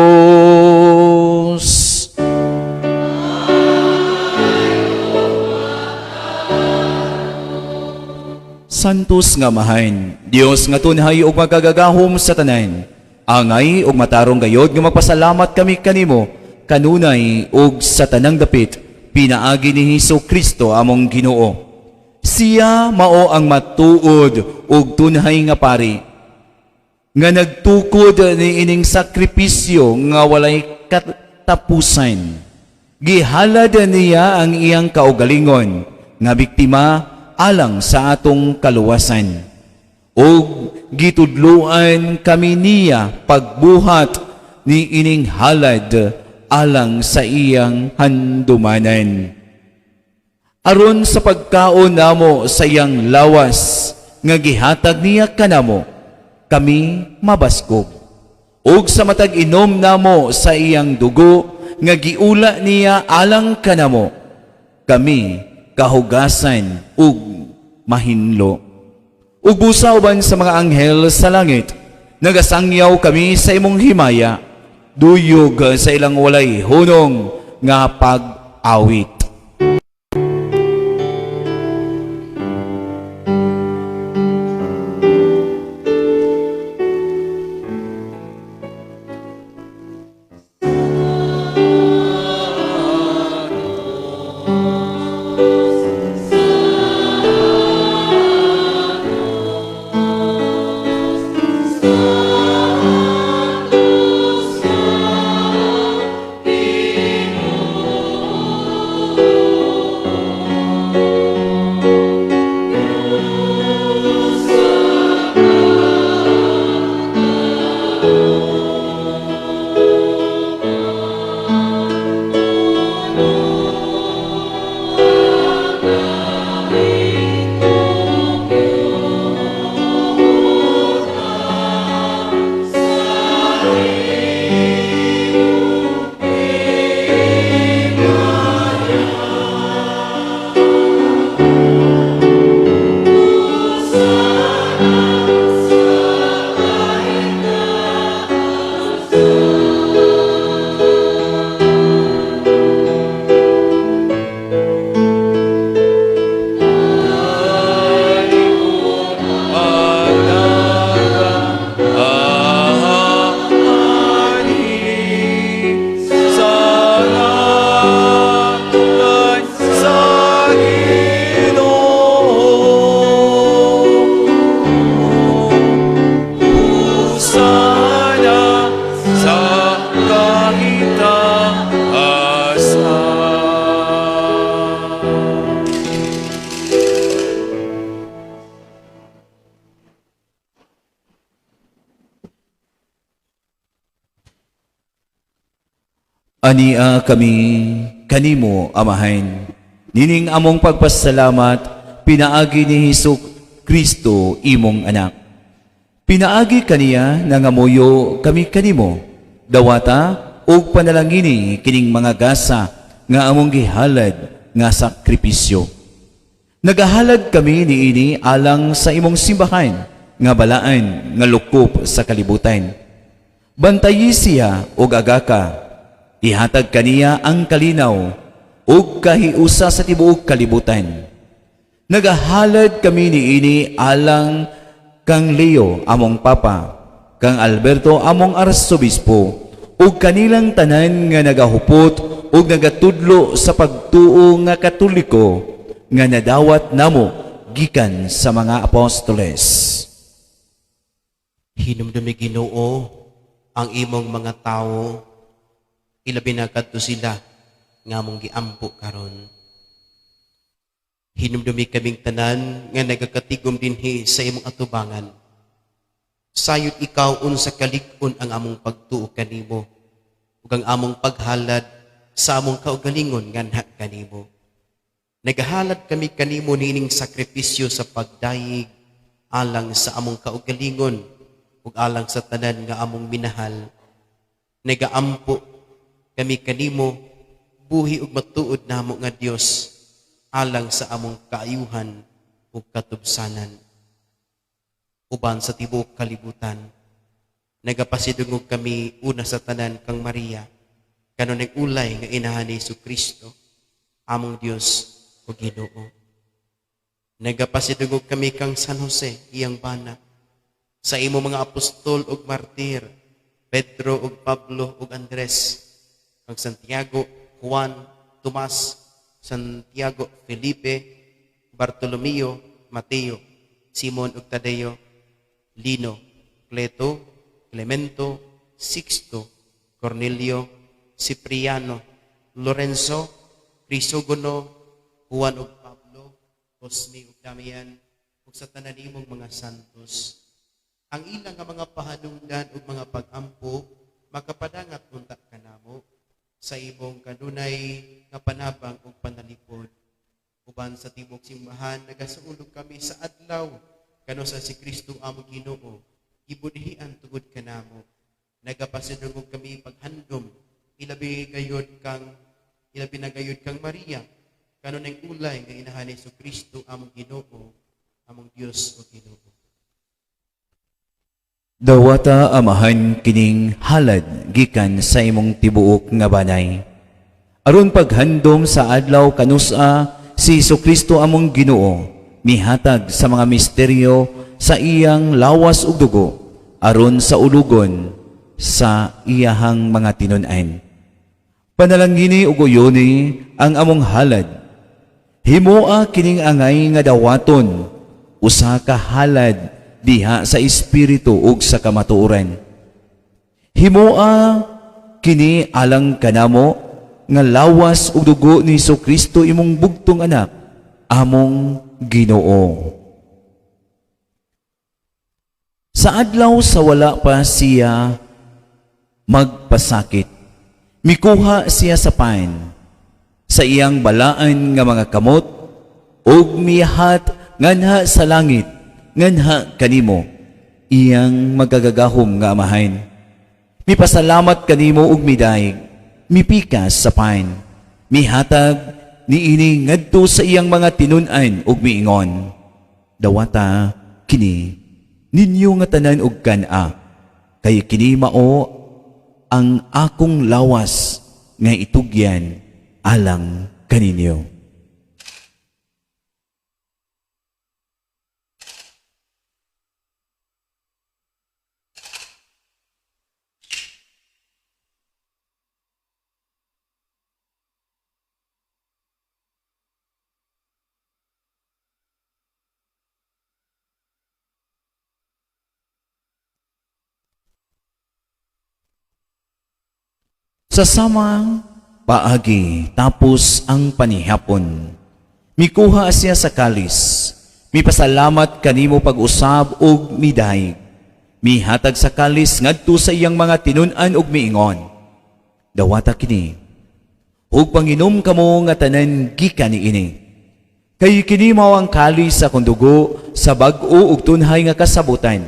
S1: Santos nga mahan, Dios nga tunhay ug magagagahom sa tanan. Angay ug matarong gayod nga magpasalamat kami kanimo kanunay ug sa tanang dapit pinaagi ni Hesus Kristo among Ginoo. Siya mao ang matuod ug tunhay nga pari nga nagtukod ni ining sakripisyo nga walay katapusan. Gihalad niya ang iyang kaugalingon nga biktima alang sa atong kaluwasan. O gitudluan kami niya pagbuhat ni ining halad alang sa iyang handumanan. Aron sa pagkaon namo sa iyang lawas nga gihatag niya kanamo, kami mabaskog. Og sa matag inom namo sa iyang dugo nga giula niya alang kanamo, kami kahugasan ug mahinlo. Ug busa uban sa mga anghel sa langit, nagasangyaw kami sa imong himaya, duyog sa ilang walay hunong nga pag-awit. Ania kami kanimo amahan, nining among pagpasalamat pinaagi ni Hesus Kristo imong anak. Pinaagi kaniya nangamuyo kami kanimo, dawata ug panalangini kining mga gasa nga among gihalad nga sakripisyo. Nagahalad kami niini alang sa imong simbahan nga balaan nga lukop sa kalibutan. Bantayi siya ug agaka, ihatag kaniya ang kalinaw ug kahiusa sa tibuok kalibutan. Nagahalad kami niini alang kang Leo among papa, kang Alberto among arsobispo, ug kanilang tanan nga nagahupot ug nagatudlo sa pagtuo nga katoliko nga nadawat namo gikan sa mga apostoles.
S5: Hinumdumi Ginoo ang imong mga tawo, ilabi na kadto sila nga mong giampo karon. Hinumdumi kaming tanan nga nagakatigom dinhi sa imong atubangan. Sayod ikaw unsa kalig-on ang among pagtuo kanimo ug ang among paghalad sa among kaugalingon nganha kanimo. Nagahalad kami kanimo nining sakripisyo sa pagdayeg alang sa among kaugalingon ug alang sa tanan nga among minahal. Nagaampo kami kanimo, buhi ug matuod namo nga Dios alang sa among kaayuhan ug katubsanan. Uban sa tibuok kalibutan, nagapasidungog kami una sa tanan kang Maria, kanon nag-ulay nga inahan ni Jesu Kristo, among Dios ug Ginoo. Nagapasidugog kami kang San Jose, iyang bana. Sa imo mga apostol ug martir, Pedro ug Pablo ug Andres, kang Santiago, Juan, Tomas, Santiago, Felipe, Bartolomeo, Mateo, Simon ug Tadeo, Lino, Cleto, Clemento, Sixto, Cornelio, Cipriano, Lorenzo, Crisogono, Juan ug Pablo, Cosme ug Damian, ug sa tanan nimong mga santos. Ang ilang nga mga pahanungdan ug mga pag-ampo makapadangat unta kanamo sa imong kanunay nga panabang ug panalipod. Uban sa tibok simbahan nagasuulog kami sa adlaw kano sa si Kristo among Ginoo gibudhian tungod kanamo. Nagapasidungog kami paghandom ilabi na gayud kang Maria kano ning ulay nga inahan ni Kristo among Ginoo among Dios o Ginoo.
S1: Dawata amahan kining halad gikan sa imong tibuok nga banay. Aron paghandom sa adlaw kanusa si Kristo among Ginoo mihatag sa mga misteryo sa iyang lawas ug dugo aron sa ulugon sa iyahang mga tinun-an. Panalangini ug uyoni ang among halad. Himoa kining angay nga dawaton usa ka halad diha sa espiritu ug sa kamatuoran. Himoa kini alang kanamo nga lawas ug dugo ni Kristo imong bugtong anak among Ginoo. Sa adlaw sa wala pa siya magpasakit, mikuha siya sa pain sa iyang balaan nga mga kamot ug mihat nganha sa langit nganha kanimo iyang magagagahom nga amahan. Mipasalamat kanimo ug midayeg, mipikas sa pain, mihatag niini ngadto sa iyang mga tinun-an ug miingon, dawata kini ninyo nga tanan ug kan-a, kay kini mao ang akong lawas nga itugyan alang kaninyo. Sa samang paagi tapos ang panihapon, mikuha siya sa kalis, mipasalamat kanimo pag-usab og midayeg, mihatag sa kalis ngadto sa iyang mga tinun-an ug miingon, dawata kini, ug panginom kamo nga tanan gikan niini. Kay kini mao ang kalis sa akong dugo sa bag-o ug tunhay nga kasabutan,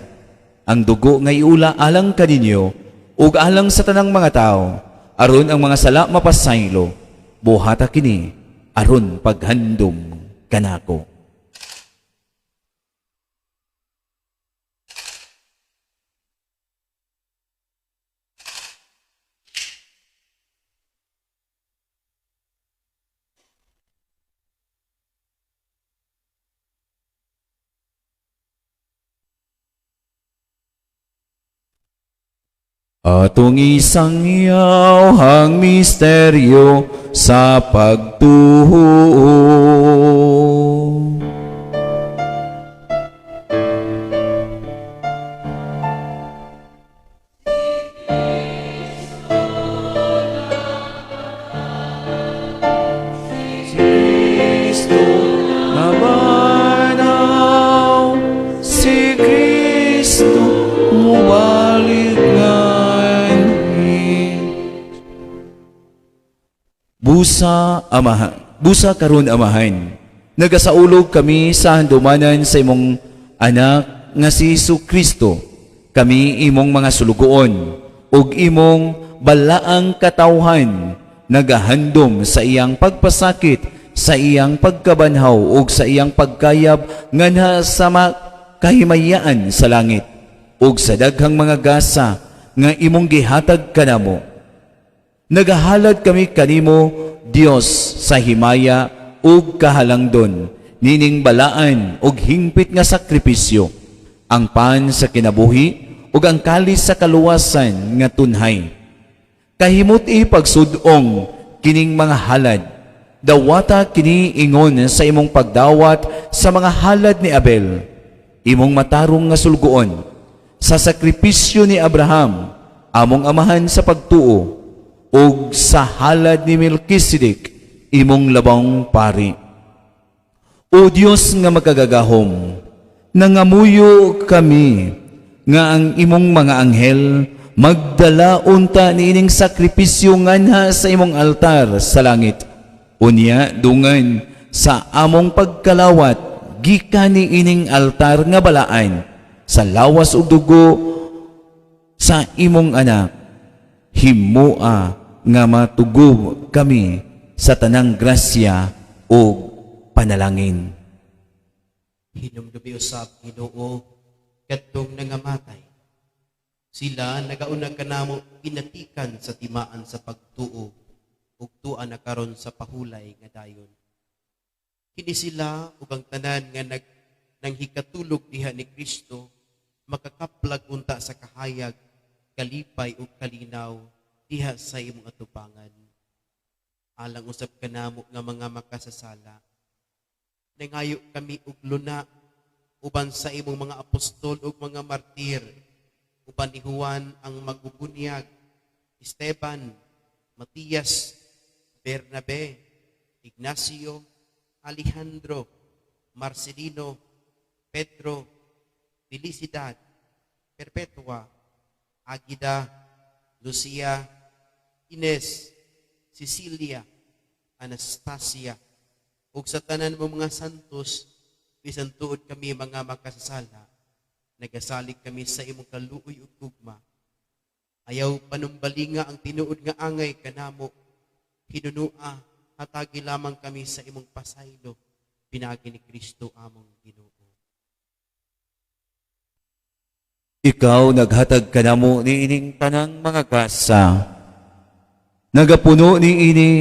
S1: ang dugo nga iula alang kaninyo ug alang sa tanang mga tao. Aron ang mga sala mapasaylo, buhata kini, aron paghandom kanako. Atong isangyaw ang misteryo sa pagtuo. Si Kristo nabanaw, si Kristo mubalik nga. Busa karon amahan, nagasaulog kami sa handumanan sa imong anak nga si Kristo. Kami imong mga sulugoon ug imong balaang katawhan nagahandom sa iyang pagpasakit, sa iyang pagkabanhaw ug sa iyang pagkayab nganha sa kahimayaan sa langit ug sa daghang mga gasa nga imong gihatag kanamo. Nagahalad kami kanimo, Dios sa himaya ug kahalangdon, nining balaan og hingpit nga sakripisyo, ang pan sa kinabuhi ug ang kalis sa kaluwasan nga tunhay. Kahimot pagsudong kining mga halad, dawata kini ingon sa imong pagdawat sa mga halad ni Abel, imong matarong nga sulgoon sa sakripisyo ni Abraham, among amahan sa pagtuo, ug sa halad ni Melkisedek, imong labang pari. O Dios nga magkagagahom, nangamuyo kami nga ang imong mga anghel magdala unta niining sakripisyo nganha sa imong altar sa langit. Unya dungan sa among pagkalawat gikan niining altar nga balaan sa lawas ug dugo sa imong anak. Himua nga matugob kami sa tanang grasya o panalangin.
S5: Hinumdubi usab Ginoo kadtong nangamatay. Sila nagauna kanamo inatikan sa timaan sa pagtuo ug tuan na karon sa pahulay nga dayon. Kini sila ug ang tanan nga nanghikatulog diha ni Kristo makakaplag unta sa kahayag, kalipay ug kalinaw diha sa imong atubangan. Alang usab kanamo nga mga makasasala, nangayo kami og luna uban sa imong mga apostol ug mga martir, uban ni Juan ang magbubunyag, Esteban, Matias, Bernabe, Ignacio, Alejandro, Marcelino, Pedro, Felicidad, Perpetua, Agida, Lucia, Ines, Cecilia, Anastasia, ug sa tanan mo mga santos, bisan tuod kami mga makasasala, nagasalig kami sa imong kaluoy ug tugma. Ayaw panumbalinga ang tinuod nga angay kanamo, hinunua, hatagi lamang kami sa imong pasaylo, pinagi ni Kristo among Ginoo.
S1: Ikaw naghatag kanamo niining tanang mga grasya. Nagapuno niini,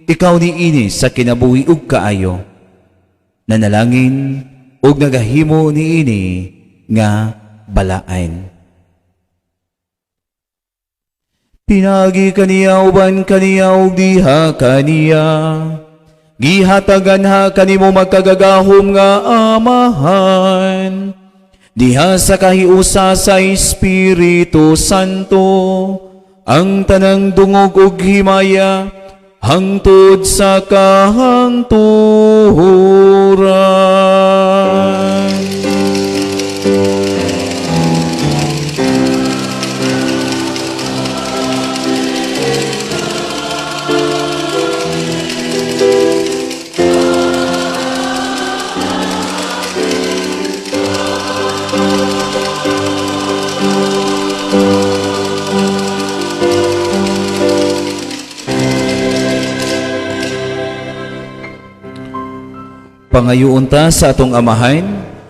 S1: ikaw niini sa kinabuhi ug kaayo. Nanalangin ug nagahimo niini nga balaan. Pinagi kaniya uban kaniya ug diha kaniya. Gihatagan ha kanimo magkagagahom nga amahan. Diha sa kahiusa sa Espiritu Santo, ang tanang dungog ug himaya hangtod sa kahangturan. Pangayuon ta sa atong amahan,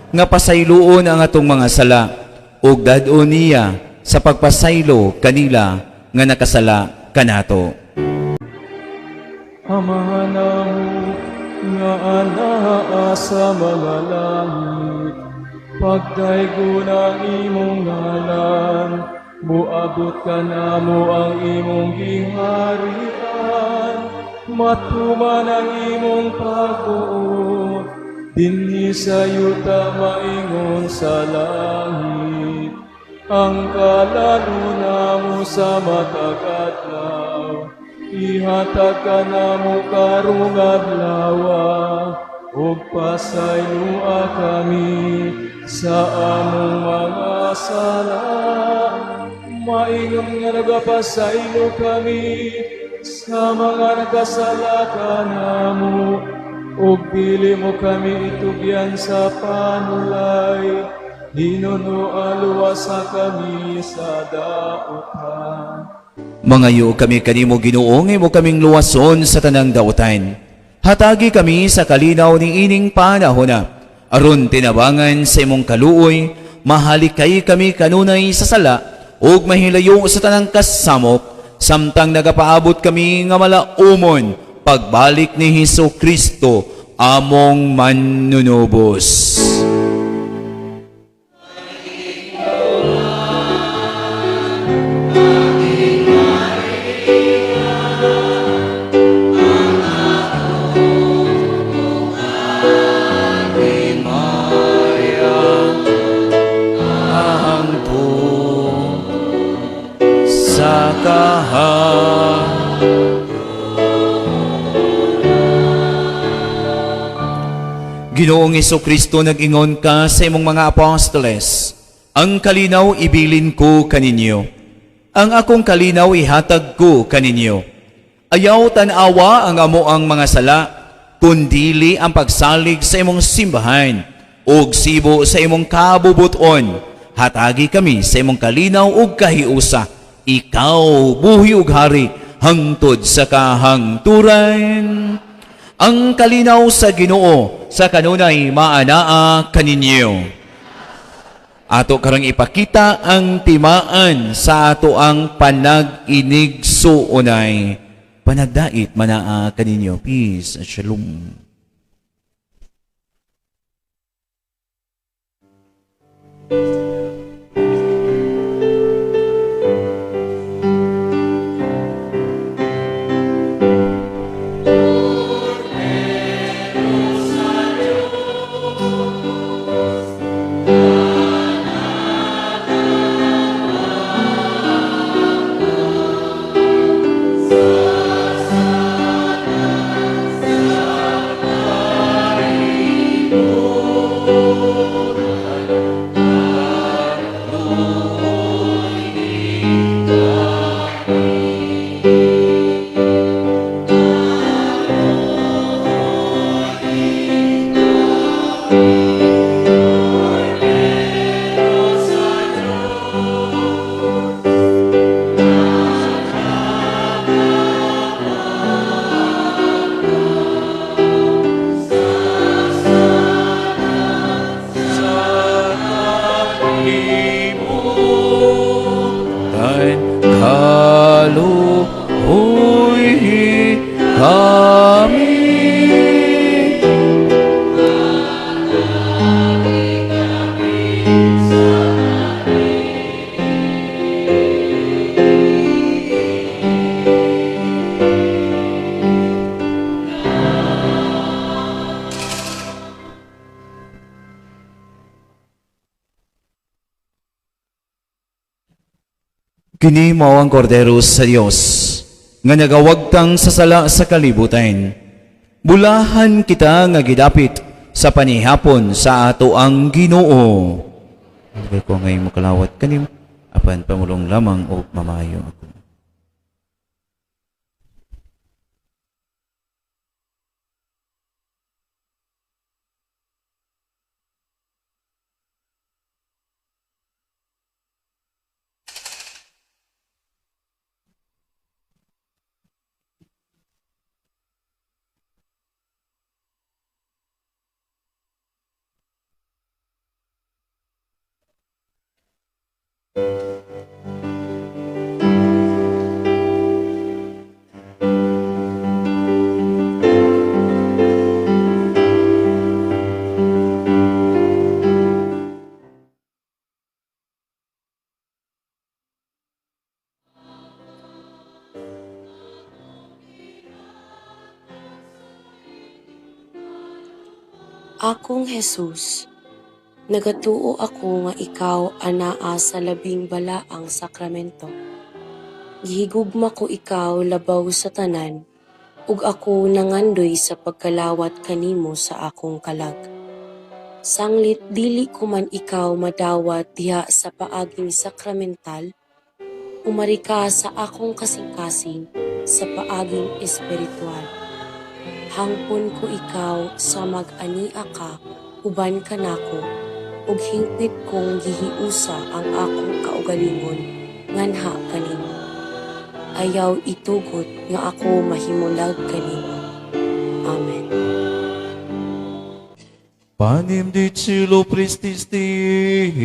S1: nga pasayloon ang atong mga sala, ug dadon niya sa pagpasaylo kanila nga nakasala kanato.
S9: Amahan namo nga anaa sa mga langit, pagdaygon ang imong ngalan, muabot ka namo ang imong giharian, matuman ang imong pagtuo, dinhi sa yuta maingon sa langit, ang kalaluna mo sa matagadlaw, ihatag ka namo karong adlawa, ug pasaylua kami sa among mga sala, maingon nga nagapasaylo kami sa mga nagkasala kanamo, ug dili mo kami itugyan sa panulay, hinunualuwasa kami sa dautan.
S1: Mangayo kami kanimo Ginoo, mo kaming luwason sa tanang dautan. Hatagi kami sa kalinaw ni ining panahona, aron tinabangan sa imong kaluoy, mahalikay kami kanunay sa sala, ug mahilayo sa tanang kasamok, samtang nagapaabot kami nga malaumon pagbalik ni Hesus Kristo among manunubos. Sa Ginoong Kristo, nag-ingon ka sa imong mga apostoles, ang kalinaw ibilin ko kaninyo, ang akong kalinaw ihatag ko kaninyo. Ayaw tanawa ang amo ang mga sala, kundili ang pagsalig sa imong simbahan, ug sibo sa imong kabubuton. Hatagi kami sa imong kalinaw ug kahiusa, ikaw buhi ug hari hangtod sa kahangturan. Ang kalinaw sa Ginoo sa kanunay maanaa kaninyo. Ato karang ipakita ang timaan sa ato ang panag-inigsuunay. Panagdait manaa kaninyo. Peace and shalom. Kaluhuy kami. Kini mao ang kordero sa Dios nga nagawagtang sa sala sa kalibutan. Bulahan kita nga gidapit sa panihapon sa ato ang Ginoo. Dagay ko ngay makalawat kanim apan pamulong lamang o mamayo ako.
S10: Akong Jesus, nagatuo ako nga ikaw anaa sa labing balaang sakramento. Gihigugma ko ikaw labaw sa tanan, ug ako nangandoy sa pagkalawat kanimo sa akong kalag. Sanglit dili ko man ikaw madawat diha sa paaging sakramental, umari ka sa akong kasing-kasing sa paaging espiritual. Hangpon ko ikaw sa mag-ania ka, uban ka nako, ug hingpit kong gihiusa ang akong kaugalingon, nganha kanimo. Ayaw itugot nga ako mahimulag kanimo. Amen.
S1: Panim di Chilo Prististis.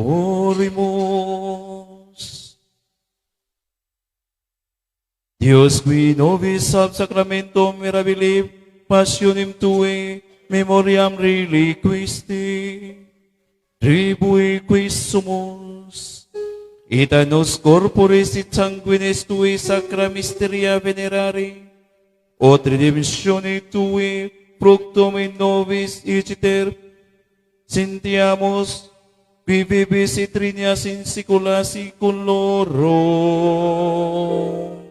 S1: O Oremus. Dios qui nobis ab sacramentum mirabili passionem Tue memoriam reliquisti tribui quis sumus ita nos corporis et sanguinis Tui sacra mysteria venerari ut redemptione Tui fructum in nobis iciter sentiamus vivibis et regnas in saecula saeculorum.